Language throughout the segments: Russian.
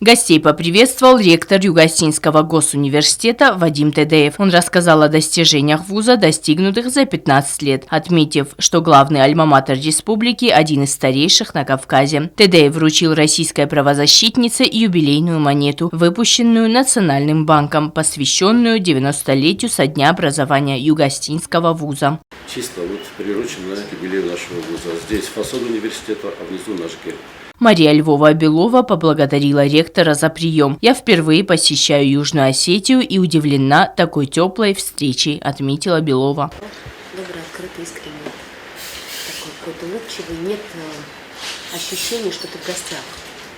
Гостей поприветствовал ректор Юго-Остинского госуниверситета Вадим Тедеев. Он рассказал о достижениях вуза, достигнутых за 15 лет, отметив, что главный альма-матер республики – один из старейших на Кавказе. Тедеев вручил российской правозащитнице юбилейную монету, выпущенную Национальным банком, посвященную 90-летию со дня образования Юго-Остинского вуза. Чисто приручено к юбилею нашего вуза. Здесь фасад университета, а внизу наш герб. Мария Львова-Белова поблагодарила ректора за прием. «Я впервые посещаю Южную Осетию и удивлена такой теплой встречей», отметила Белова. Добрый, открытый, искренний. Такой какой-то улыбчивый. Нет ощущения, что ты в гостях.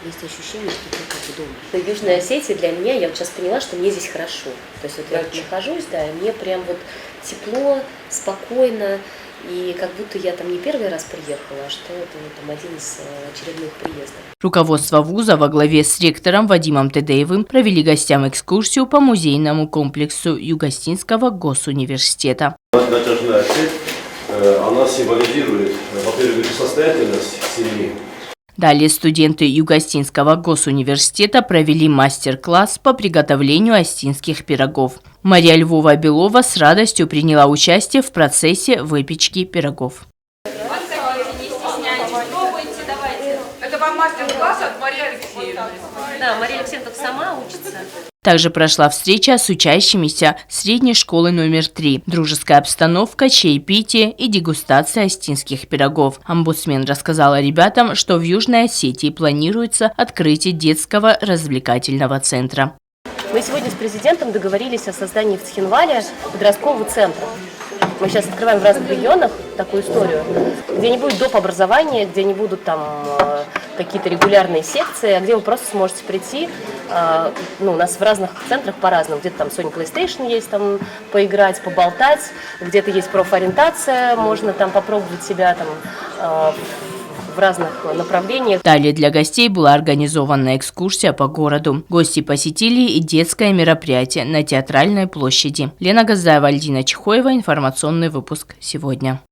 Есть ощущение, что ты как бы дома. В Южной Осетии для меня, я вот сейчас поняла, что мне здесь хорошо. То есть вот я нахожусь, да, и мне прям вот тепло, спокойно. И как будто я там не первый раз приехала, а что это там один из очередных приездов. Руководство вуза во главе с ректором Вадимом Тедеевым провели гостям экскурсию по музейному комплексу Юго-Остинского госуниверситета. Натяжная цепь, она символизирует, во-первых, состоятельность семьи. Далее студенты Юго-Остинского госуниверситета провели мастер-класс по приготовлению остинских пирогов. Мария Львова-Белова с радостью приняла участие в процессе выпечки пирогов. Это вам мастер-класс от Марии Алексеевны. Да, Мария Алексеевна сама учится. Также прошла встреча с учащимися средней школы номер 3. Дружеская обстановка, чаепитие и дегустация остинских пирогов. Омбудсмен рассказала ребятам, что в Южной Осетии планируется открытие детского развлекательного центра. Мы сегодня с президентом договорились о создании в Цхинвале подросткового центра. Мы сейчас открываем в разных регионах такую историю, где не будет доп. Образования, где не будут там какие-то регулярные секции, а где вы просто сможете прийти. У нас в разных центрах по-разному. Где-то там Sony PlayStation есть, там поиграть, поболтать, где-то есть профориентация, можно там попробовать себя там в разных направлениях. Далее для гостей была организована экскурсия по городу. Гости посетили и детское мероприятие на Театральной площади. Лена Газаева, Альдина Чехоева. Информационный выпуск сегодня.